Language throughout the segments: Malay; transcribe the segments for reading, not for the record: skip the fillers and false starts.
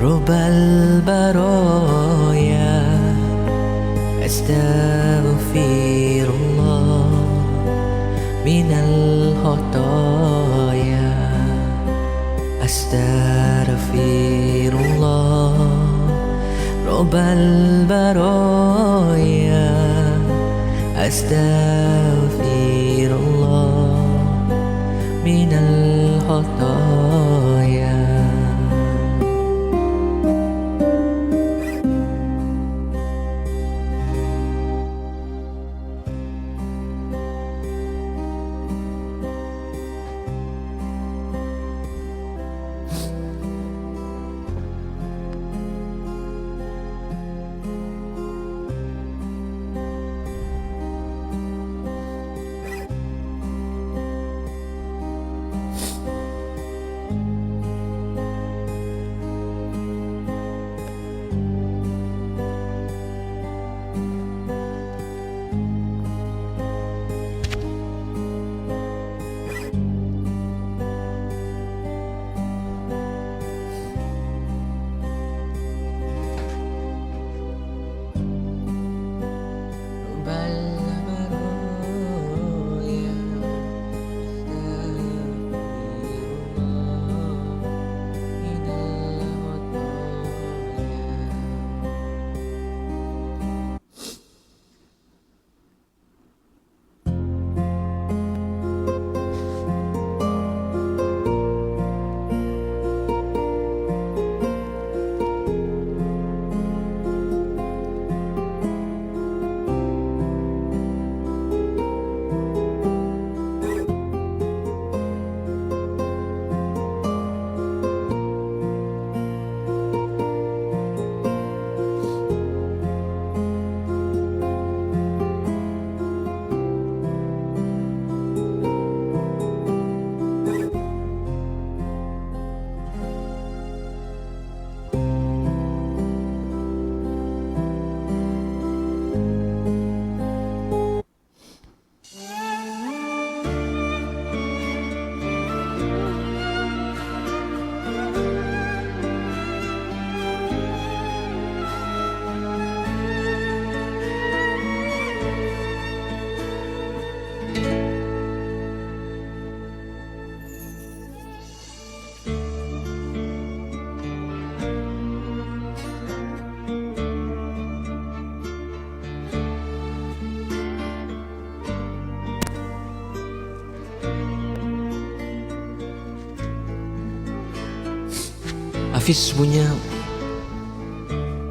رب البرايا أستغفر الله من الخطايا أستغفر الله رب البرايا أستغفر الله من الخطايا.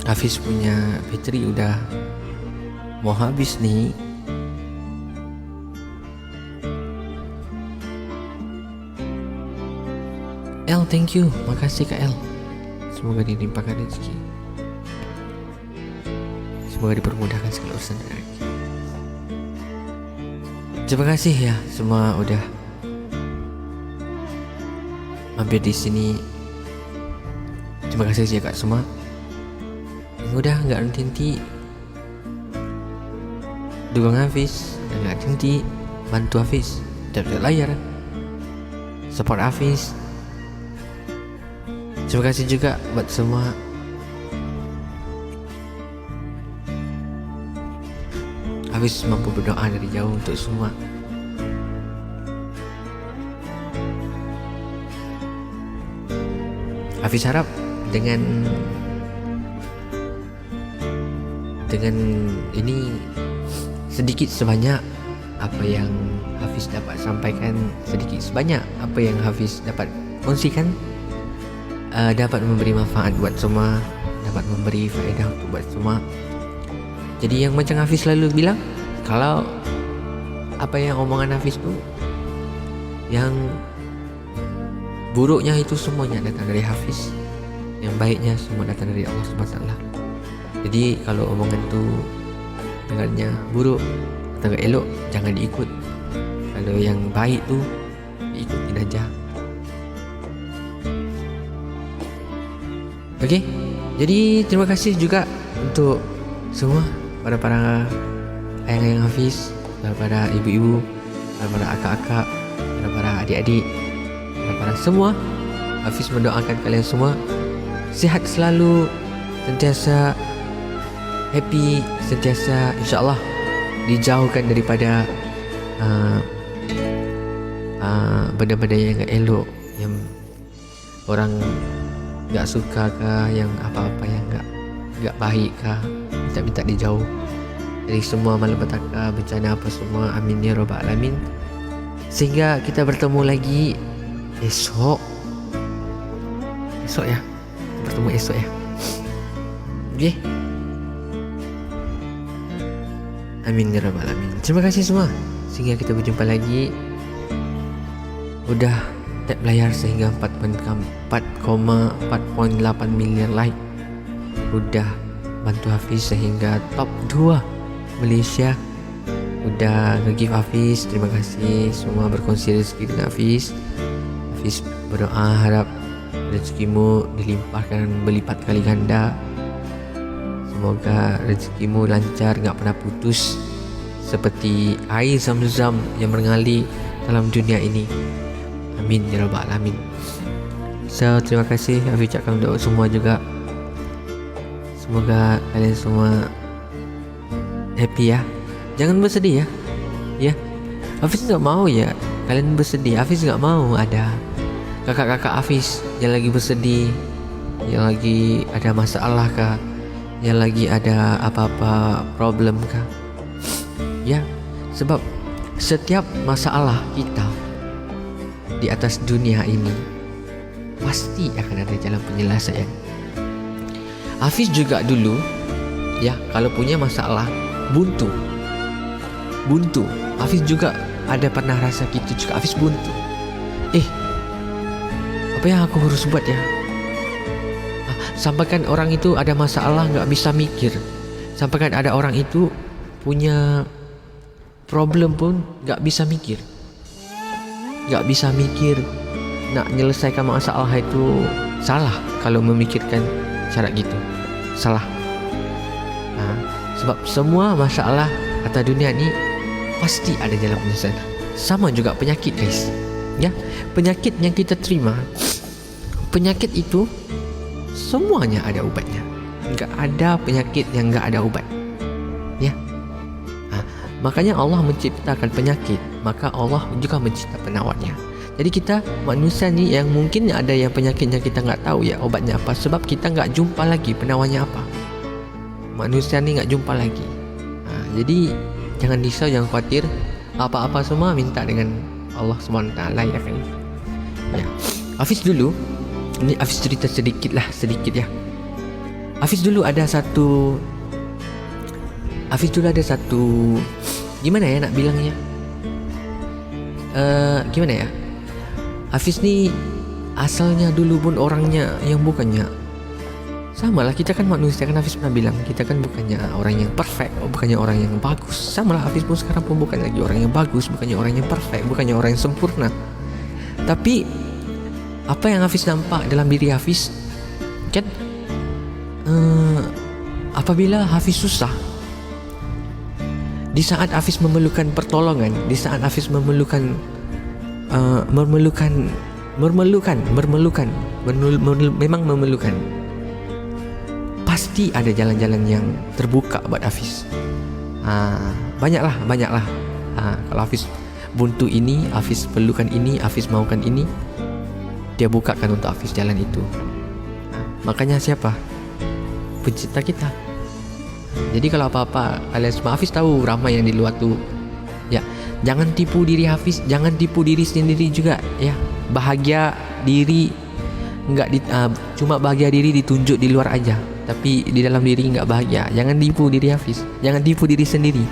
Hafiz punya bateri udah mau habis nih. El, thank you, makasih Kak El. Semoga dilimpahkan rezeki, semoga dipermudahkan segala urusan dan rezeki. Terima kasih ya semua udah mampir di sini. Terima kasih ya Kak semua yang udah nggak henti dukung Hafiz, nggak henti bantu Hafiz dari layar, support Hafiz. Terima kasih juga buat semua Hafiz mampu berdoa dari jauh untuk semua. Hafiz harap dengan ini sedikit sebanyak apa yang Hafiz dapat sampaikan, sedikit sebanyak apa yang Hafiz dapat kongsikan, dapat memberi manfaat buat semua, dapat memberi faedah untuk buat semua. Jadi yang macam Hafiz selalu bilang, kalau apa yang omongan Hafiz tu yang buruknya itu semuanya datang dari Hafiz, yang baiknya semua datang dari Allah SWT. Jadi kalau omongan tu dengarnya buruk atau elok, jangan diikut. Kalau yang baik tu diikutin aja. Okey, jadi terima kasih juga untuk semua para ayang-ayang Hafiz, para ibu-ibu, para akak-akak, para adik-adik, para semua. Hafiz mendoakan kalian semua Sihat selalu, sentiasa happy, sentiasa insyaAllah dijauhkan daripada benda-benda yang gak elok, yang orang gak suka kah, yang apa-apa yang gak baik kah, minta dijauh dari semua malapetaka, bencana apa semua. Amin ya rabbal alamin. Sehingga kita bertemu lagi esok ya, bertemu esok ya. Okay. Amin ya rabbal alamin. Terima kasih semua. Sehingga kita berjumpa lagi. Udah tap layar sehingga 4.8 million like. Udah bantu Hafiz sehingga top 2 Malaysia. Udah nge-give Hafiz. Terima kasih semua berkongsi rezeki dengan Hafiz. Hafiz berdoa harap rezekimu dilimpahkan berlipat kali ganda. Semoga rezekimu lancar, gak pernah putus, seperti air zam-zam yang mengalir dalam dunia ini. Amin ya rabbal alamin. So, terima kasih Hafiz ucapkan untuk semua juga. Semoga kalian semua happy ya. Jangan bersedih ya. Ya. Hafiz gak mau ya kalian bersedih. Hafiz gak mau ada kakak-kakak Hafiz yang lagi bersedih, yang lagi ada masalah kah, yang lagi ada apa-apa problem kah. Ya, sebab setiap masalah kita di atas dunia ini pasti akan ada jalan penyelesaian. Hafiz juga dulu ya, kalau punya masalah buntu. Hafiz juga ada pernah rasa gitu juga. Hafiz buntu. Apa yang aku harus buat ya? Sampaikan orang itu ada masalah gak bisa mikir. Sampaikan ada orang itu punya problem pun gak bisa mikir. Nak menyelesaikan masalah itu salah kalau memikirkan cara gitu. Salah. Sebab semua masalah atas dunia ni pasti ada jalan penyelesaian. Sama juga penyakit guys. Ya, penyakit yang kita terima, penyakit itu semuanya ada ubatnya. Enggak ada penyakit yang enggak ada ubat. Ya. Makanya Allah menciptakan penyakit, maka Allah juga menciptakan penawarnya. Jadi kita manusia ni yang mungkin ada yang penyakitnya kita enggak tahu ya obatnya apa, sebab kita enggak jumpa lagi penawarnya apa. Manusia ni enggak jumpa lagi. Jadi jangan risau, jangan khawatir. Apa-apa semua minta dengan Allah SWT ya kan. Ya. Hafiz dulu, ini Hafiz cerita sedikit ya. Hafiz dulu ada satu gimana ya nak bilangnya, gimana ya, Hafiz ni asalnya dulu pun orangnya yang bukannya, sama lah kita kan manusia kan. Hafiz pernah bilang kita kan bukannya orang yang perfect, bukannya orang yang bagus. Sama lah Hafiz pun sekarang pun bukan lagi orang yang bagus, bukannya orang yang perfect, bukannya orang yang sempurna. Tapi apa yang Hafiz nampak dalam diri Hafiz kan, apabila Hafiz susah, di saat Hafiz memerlukan pertolongan, di saat Hafiz memerlukan pasti ada jalan-jalan yang terbuka buat Hafiz. Banyaklah. Kalau Hafiz buntu ini, Hafiz perlukan ini, Hafiz maukan ini, dia bukakan untuk Hafiz jalan itu. Makanya siapa? Pencipta kita. Jadi kalau apa-apa kalian semua, Hafiz tahu ramai yang di luar tu ya, jangan tipu diri Hafiz, jangan tipu diri sendiri juga ya. Bahagia diri cuma bahagia diri ditunjuk di luar aja, tapi di dalam diri enggak bahagia. Jangan tipu diri Hafiz, jangan tipu diri sendiri.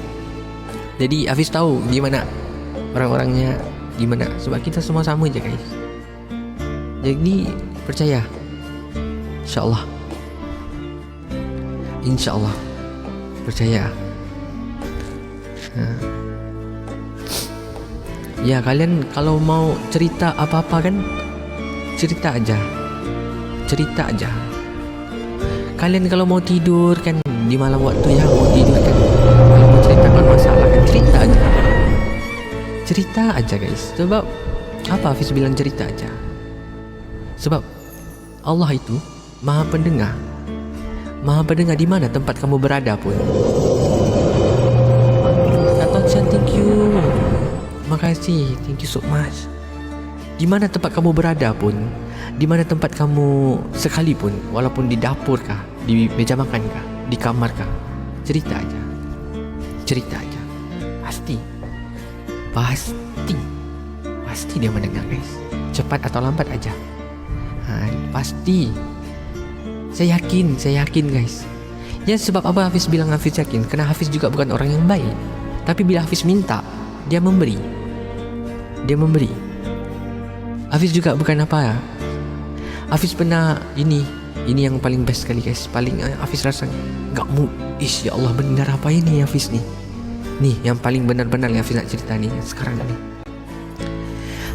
Jadi Hafiz tahu gimana orang-orangnya, gimana, sebab kita semua sama aja guys. Jadi percaya, InsyaAllah percaya. Ya kalian kalau mau cerita apa-apa kan, cerita aja. Kalian kalau mau tidur kan di malam waktu ya, mau tidur kan, kalau mau ceritakan masalah kan cerita aja guys. Sebab apa Hafiz bilang cerita aja? Sebab Allah itu Maha pendengar. Maha pendengar di mana tempat kamu berada pun. Dato' Chan, thank you. Makasih, thank you so much. Di mana tempat kamu berada pun, di mana tempat kamu sekalipun, walaupun di dapur kah, di meja makan kah, di kamar kah, cerita aja. Cerita aja. Pasti dia mendengar, guys. Cepat atau lambat aja. Pasti. Saya yakin, guys. Ya, sebab apa Hafiz bilang Hafiz yakin? Karena Hafiz juga bukan orang yang baik. Tapi bila Hafiz minta, dia memberi. Hafiz juga bukan apa ya. Hafiz pernah ini yang paling best sekali, guys. Paling Hafiz rasa gak mood. Ya Allah, benar apa ini Hafiz nih? Nih yang paling benar-benar yang Hafiz nak cerita nih sekarang ni.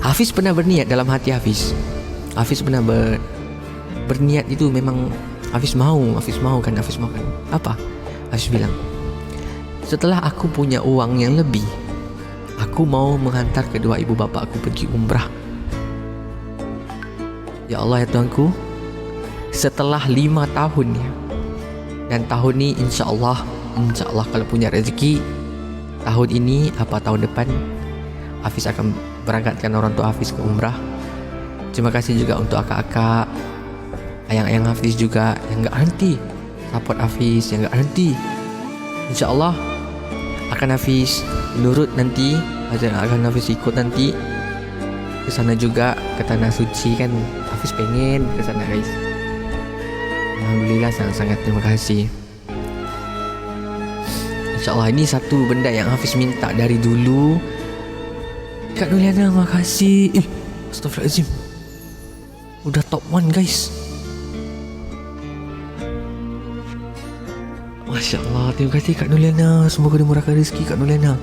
Hafiz pernah berniat dalam hati Hafiz. Hafiz pernah berniat itu memang Hafiz mau kan. Apa? Hafiz bilang, setelah aku punya uang yang lebih, aku mau menghantar kedua ibu bapa aku pergi umrah. Ya Allah ya Tuhanku, setelah 5 tahun ya. Dan tahun ni insya-Allah kalau punya rezeki, tahun ini apa tahun depan Hafiz akan berangkatkan orang tua Hafiz ke umrah. Terima kasih juga untuk akak-akak, ayang-ayang Hafiz juga yang gak henti support Hafiz, yang gak henti. InsyaAllah akan Hafiz nurut nanti, akan Hafiz ikut nanti ke sana juga, ke tanah suci kan. Hafiz pengen ke sana, guys. Alhamdulillah, sangat-sangat terima kasih. InsyaAllah ini satu benda yang Hafiz minta dari dulu. Kak Nuliana, makasih. Astaghfirullahaladzim, udah top 1, guys. Masya Allah, terima kasih Kak Nuliana. Semoga dimurahkan rezeki Kak Nuliana.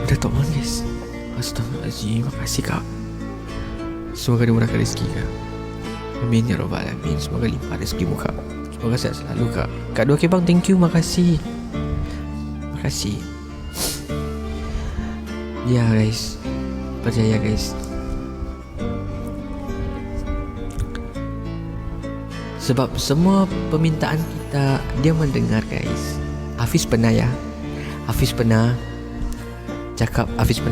Udah top 1, guys. Astaghfirullahaladzim, makasih Kak. Semoga dimurahkan rezeki Kak. Amin ya rabbal alamin. Semoga limpah rezekimu Kak. Semoga sehat selalu Kak. Kak Dua Kebang, thank you, makasih. Makasih. Ya guys, percaya guys, sebab semua permintaan kita dia mendengar, guys. Hafiz pernah cakap, Hafiz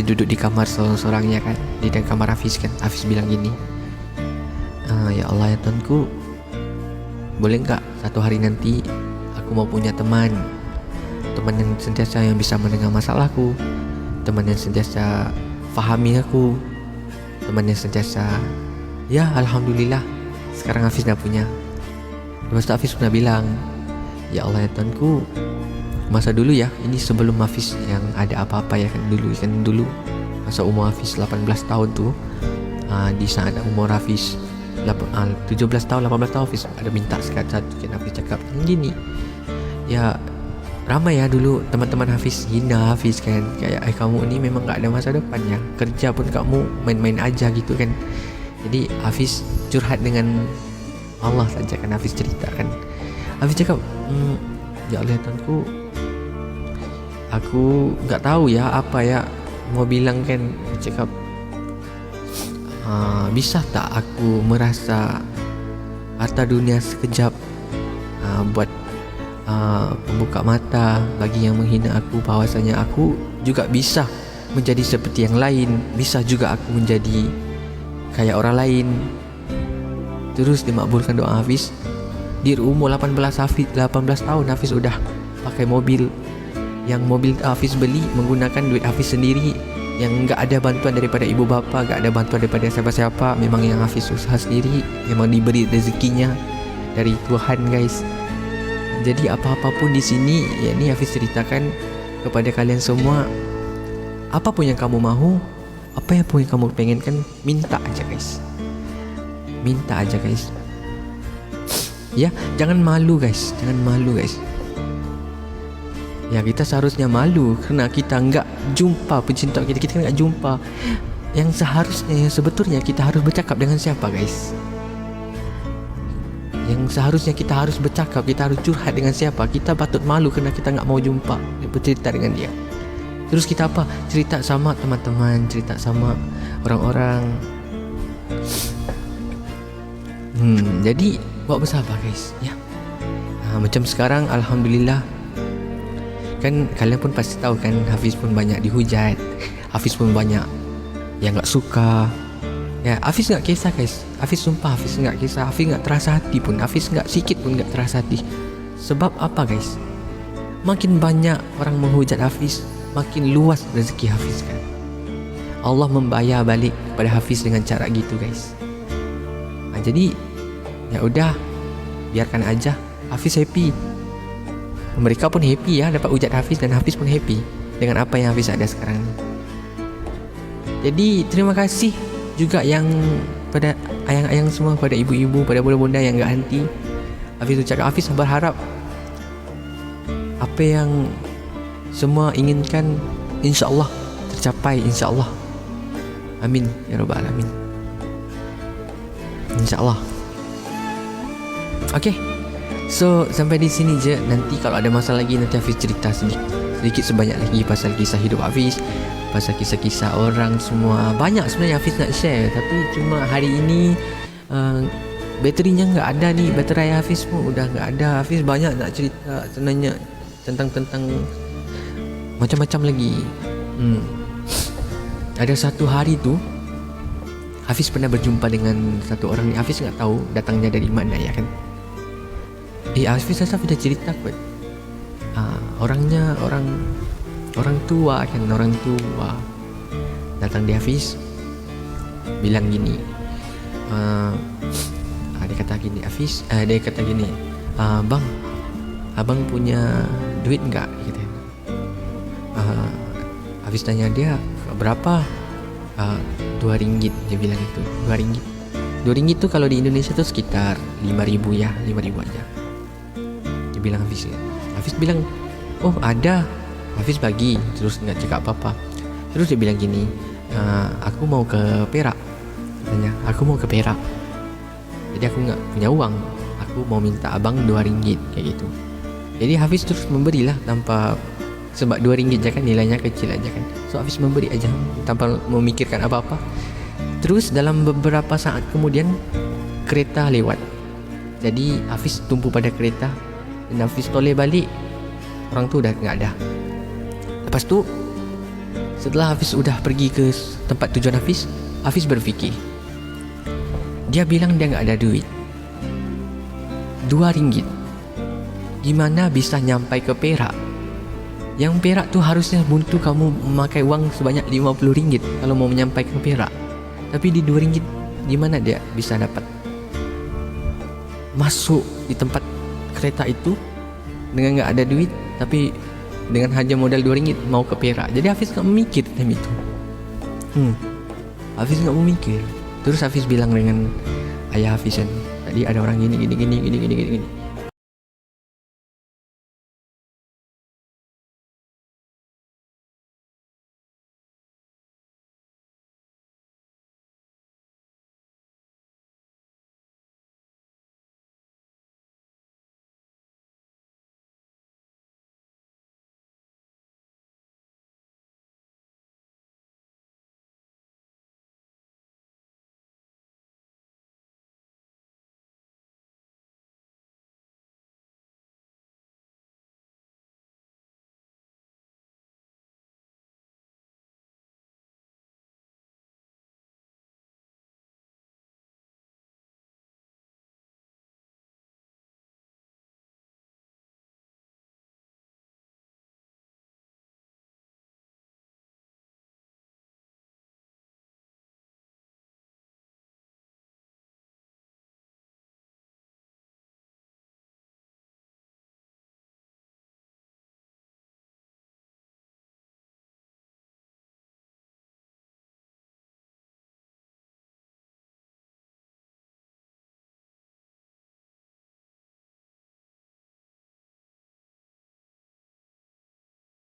duduk di kamar seorang-seorangnya kan, di dalam kamar Hafiz kan. Hafiz bilang gini, ya Allah ya Tuanku, boleh enggak satu hari nanti aku mau punya teman yang sentiasa yang bisa mendengar masalahku, teman yang sentiasa fahami aku, teman yang sentiasa, ya Alhamdulillah sekarang Hafiz dah punya. Lepas tu Hafiz pernah bilang, ya Allah ya Tuanku, masa dulu ya, ini sebelum Hafiz yang ada apa-apa ya kan, dulu masa umur Hafiz 18 tahun tu, di saat umur Hafiz 17 tahun 18 tahun, Hafiz ada minta satu kan. Hafiz cakap gini, ya ramai ya dulu teman-teman Hafiz hina Hafiz kan, kayak kamu ni memang tak ada masa depan ya, kerja pun kamu main-main aja gitu kan. Jadi Hafiz curhat dengan Allah saja kan. Hafiz cerita kan, Hafiz cakap, ya Allah Tuanku, aku tak tahu ya apa ya mau bilang kan. Dia cakap, bisa tak aku merasa harta dunia sekejap, buat membuka mata bagi yang menghina aku, bahawasanya aku juga bisa menjadi seperti yang lain, bisa juga aku menjadi kayak orang lain. Terus dimakbulkan doa Hafiz. Di umur 18 tahun Hafiz udah pakai mobil, yang mobil Hafiz beli menggunakan duit Hafiz sendiri, yang enggak ada bantuan daripada ibu bapa, enggak ada bantuan daripada siapa-siapa. Memang yang Hafiz usaha sendiri, memang diberi rezekinya dari Tuhan, guys. Jadi apa-apa pun di sini, ya ni Hafiz ceritakan kepada kalian semua, apapun yang kamu mahu, apa yang pun yang kamu pengenkan, minta aja guys. Minta aja guys. Ya, jangan malu guys, jangan malu guys. Ya, kita seharusnya malu kerana kita enggak jumpa pecinta kita kan enggak jumpa. Yang seharusnya, yang sebetulnya kita harus bercakap dengan siapa guys? Yang seharusnya kita harus bercakap, kita harus curhat dengan siapa? Kita patut malu kerana kita enggak mau jumpa, bercerita dengan dia. Terus kita apa? Cerita sama teman-teman, cerita sama orang-orang Jadi buat bersabar guys ya. Macam sekarang alhamdulillah, kan kalian pun pasti tahu kan, Hafiz pun banyak dihujat, Hafiz pun banyak yang gak suka ya. Hafiz gak kisah guys, Hafiz sumpah Hafiz gak kisah, Hafiz gak terasa hati pun, Hafiz gak sikit pun gak terasa hati. Sebab apa guys? Makin banyak orang menghujat Hafiz, makin luas rezeki Hafiz kan. Allah membayar balik kepada Hafiz dengan cara gitu guys. Jadi ya udah, biarkan aja, Hafiz happy. Mereka pun happy ya dapat hujat Hafiz, dan Hafiz pun happy dengan apa yang Hafiz ada sekarang. Jadi terima kasih juga yang pada ayang-ayang semua, pada ibu-ibu, pada bunda-bunda yang gak henti. Hafiz ucapkan, Hafiz berharap apa yang semua inginkan insya-Allah tercapai, insya-Allah. Amin ya rabbal alamin. Insya-Allah. Okay, so sampai di sini je. Nanti kalau ada masalah lagi, nanti Hafiz cerita sedikit sebanyak lagi pasal kisah hidup Hafiz, pasal kisah-kisah orang semua. Banyak sebenarnya Hafiz nak share, tapi cuma hari ini baterinya nggak ada nih, baterai Hafiz pun udah nggak ada. Hafiz banyak nak cerita sebenarnya tentang macam-macam lagi. Ada satu hari tu Hafiz pernah berjumpa dengan satu orang ni. Hafiz nggak tahu datangnya dari mana ya kan. Hafiz rasa dah cerita kot. Orangnya orang tua kan, orang tua datang di Hafiz, bilang gini, dia kata gini, Hafiz, dia kata gini, bang, abang punya duit nggak? Gitu. Hafiz tanya dia, berapa? 2 ringgit, dia bilang itu. 2 ringgit. 2 ringgit tu kalau di Indonesia tu sekitar 5.000 ya, 5.000 aja. Dia bilang Hafiz ya. Hafiz bilang, oh ada. Hafiz bagi, terus nggak cakap apa-apa. Terus dia bilang gini, aku mau ke Perak. Tanya, aku mau ke Perak. Jadi aku nggak punya uang. Aku mau minta abang 2 ringgit kayak gitu. Jadi Hafiz terus memberilah tanpa, sebab 2 ringgit je kan, nilainya kecil aja kan. So Hafiz memberi aja tanpa memikirkan apa-apa. Terus dalam beberapa saat kemudian kereta lewat. Jadi Hafiz tumpu pada kereta, dan Hafiz toleh balik, orang tu dah nggak ada. Lepas tu setelah Hafiz udah pergi ke tempat tujuan Hafiz, Hafiz berfikir. Dia bilang dia nggak ada duit. 2 ringgit gimana bisa nyampai ke Perak? Yang Perak tu harusnya buntu kamu memakai uang sebanyak 50 ringgit kalau mau menyampaikan ke Perak. Tapi di 2 ringgit gimana dia bisa dapat masuk di tempat kereta itu dengan nggak ada duit, tapi dengan hanya modal 2 ringgit mau ke Perak. Jadi Hafiz nggak memikir time itu. Hafiz nggak memikir. Terus Hafiz bilang dengan ayah Hafiz kan, tadi ada orang gini.